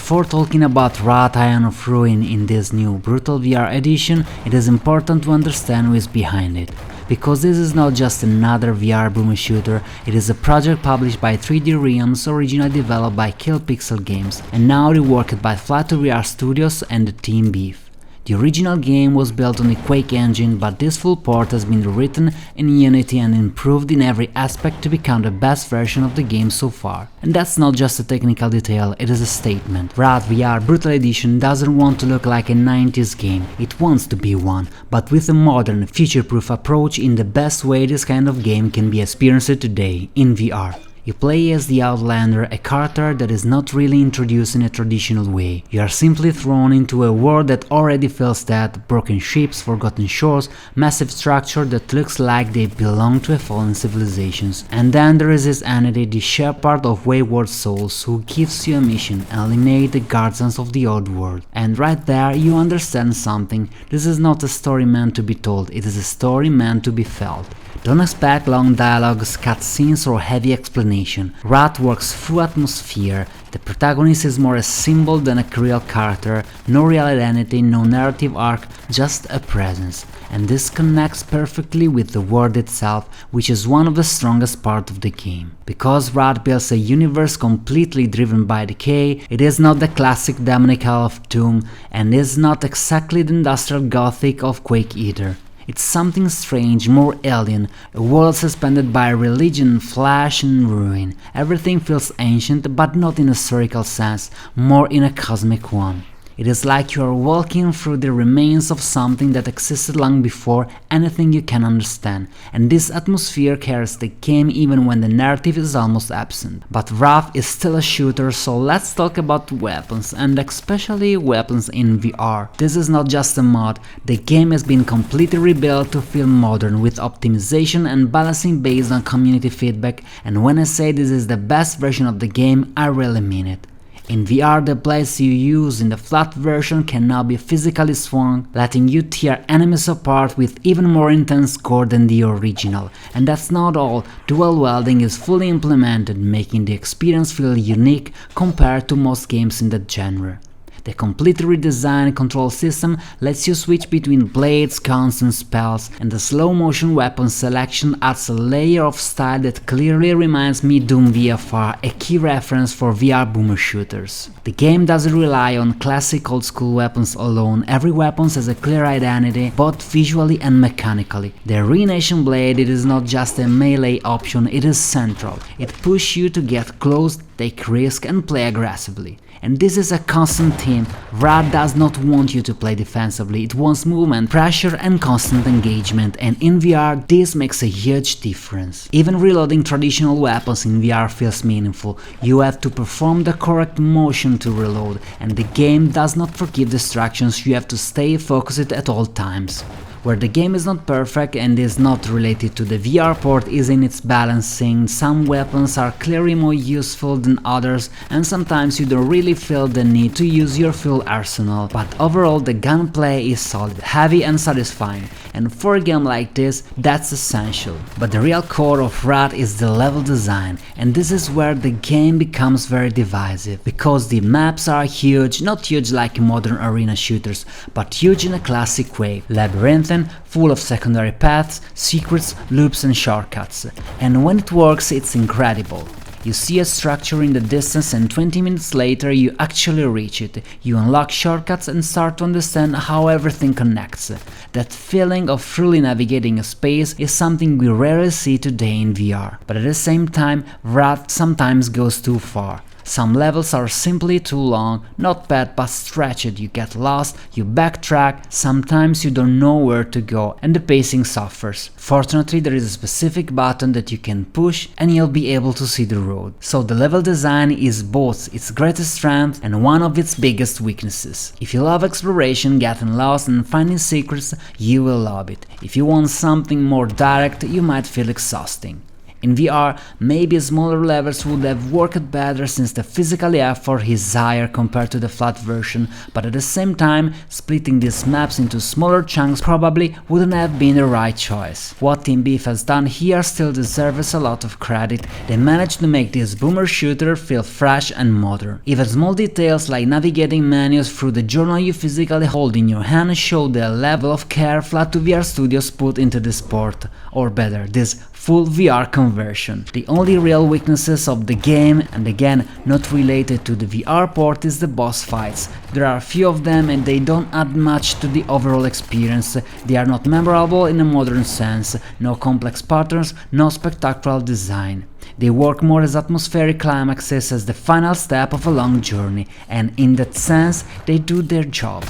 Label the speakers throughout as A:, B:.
A: before talking about Aeon of Ruin in this new brutal VR edition, it is important to understand who is behind it. Because this is not just another VR boomer shooter, it is a project published by 3D Realms, originally developed by gamecvlt Games, and now reworked by Flat2VR Studios and the Team Beef. The original game was built on the Quake engine, but this full port has been rewritten in Unity and improved in every aspect to become the best version of the game so far. And that's not just a technical detail, it is a statement. VR Brutal Edition doesn't want to look like a 90s game, it wants to be one, but with a modern, future-proof approach in the best way this kind of game can be experienced today, in VR. You play as the Outlander, a character that is not really introduced in a traditional way. You are simply thrown into a world that already feels dead, broken ships, forgotten shores, massive structure that looks like they belong to a fallen civilizations. And then there is this entity, the shepherd of wayward souls, who gives you a mission: eliminate the guardians of the old world. And right there you understand something. This is not a story meant to be told, it is a story meant to be felt. Don't expect long dialogues, cutscenes or heavy explanation. Rat works through atmosphere. The protagonist is more a symbol than a real character, no real identity, no narrative arc, just a presence. And this connects perfectly with the world itself, which is one of the strongest parts of the game. Because Rat builds a universe completely driven by decay, it is not the classic demonic hell of Doom, and is not exactly the industrial gothic of Quake either. It's something strange, more alien, a world suspended by religion, flesh and ruin. Everything feels ancient, but not in a historical sense, more in a cosmic one. It is like you are walking through the remains of something that existed long before anything you can understand, and this atmosphere carries the game even when the narrative is almost absent. But Wrath is still a shooter, so let's talk about weapons, and especially weapons in VR. This is not just a mod, the game has been completely rebuilt to feel modern, with optimization and balancing based on community feedback, and when I say this is the best version of the game, I really mean it. In VR, the blades you use in the flat version can now be physically swung, letting you tear enemies apart with even more intense gore than the original. And that's not all, dual wielding is fully implemented, making the experience feel unique compared to most games in that genre. The completely redesigned control system lets you switch between blades, guns and spells, and the slow-motion weapon selection adds a layer of style that clearly reminds me Doom VFR, a key reference for VR boomer shooters. The game doesn't rely on classic old-school weapons alone, every weapon has a clear identity, both visually and mechanically. The Ruination Blade, it is not just a melee option, it is central. It pushes you to get close, take risks and play aggressively. And this is a constant theme. Wrath does not want you to play defensively, it wants movement, pressure and constant engagement, and in VR this makes a huge difference. Even reloading traditional weapons in VR feels meaningful, you have to perform the correct motion to reload, and the game does not forgive distractions, you have to stay focused at all times. Where the game is not perfect and is not related to the VR port is in its balancing. Some weapons are clearly more useful than others, and sometimes you don't really feel the need to use your full arsenal, but overall the gunplay is solid, heavy and satisfying, and for a game like this, that's essential. But the real core of Wrath is the level design, and this is where the game becomes very divisive, because the maps are huge, not huge like modern arena shooters, but huge in a classic way, labyrinthine, full of secondary paths, secrets, loops and shortcuts. And when it works, it's incredible. You see a structure in the distance and 20 minutes later you actually reach it. You unlock shortcuts and start to understand how everything connects. That feeling of freely navigating a space is something we rarely see today in VR. But at the same time, Wrath sometimes goes too far. Some levels are simply too long, not bad but stretched, you get lost, you backtrack, sometimes you don't know where to go and the pacing suffers. Fortunately there is a specific button that you can push and you'll be able to see the road. So the level design is both its greatest strength and one of its biggest weaknesses. If you love exploration, getting lost and finding secrets, you will love it. If you want something more direct, you might feel exhausting. In VR, maybe smaller levels would have worked better since the physical effort is higher compared to the flat version, but at the same time, splitting these maps into smaller chunks probably wouldn't have been the right choice. What Team Beef has done here still deserves a lot of credit. They managed to make this boomer shooter feel fresh and modern. Even small details like navigating menus through the journal you physically hold in your hand show the level of care Flat2 VR Studios put into this port, or better, this full VR conversion. The only real weaknesses of the game, and again not related to the VR port, is the boss fights. There are a few of them and they don't add much to the overall experience. They are not memorable in a modern sense, no complex patterns, no spectacular design. They work more as atmospheric climaxes as the final step of a long journey, and in that sense they do their job.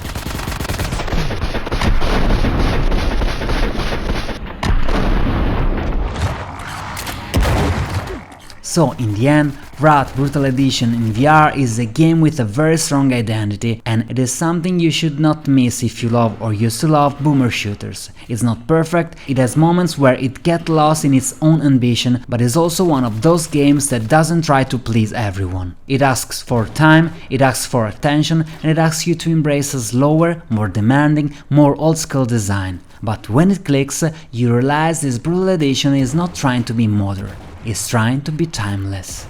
A: So, in the end, Wrath Brutal Edition in VR is a game with a very strong identity, and it is something you should not miss if you love or used to love boomer shooters. It's not perfect, it has moments where it gets lost in its own ambition, but is also one of those games that doesn't try to please everyone. It asks for time, it asks for attention, and it asks you to embrace a slower, more demanding, more old-school design. But when it clicks, you realize this Brutal Edition is not trying to be modern. Is trying to be timeless.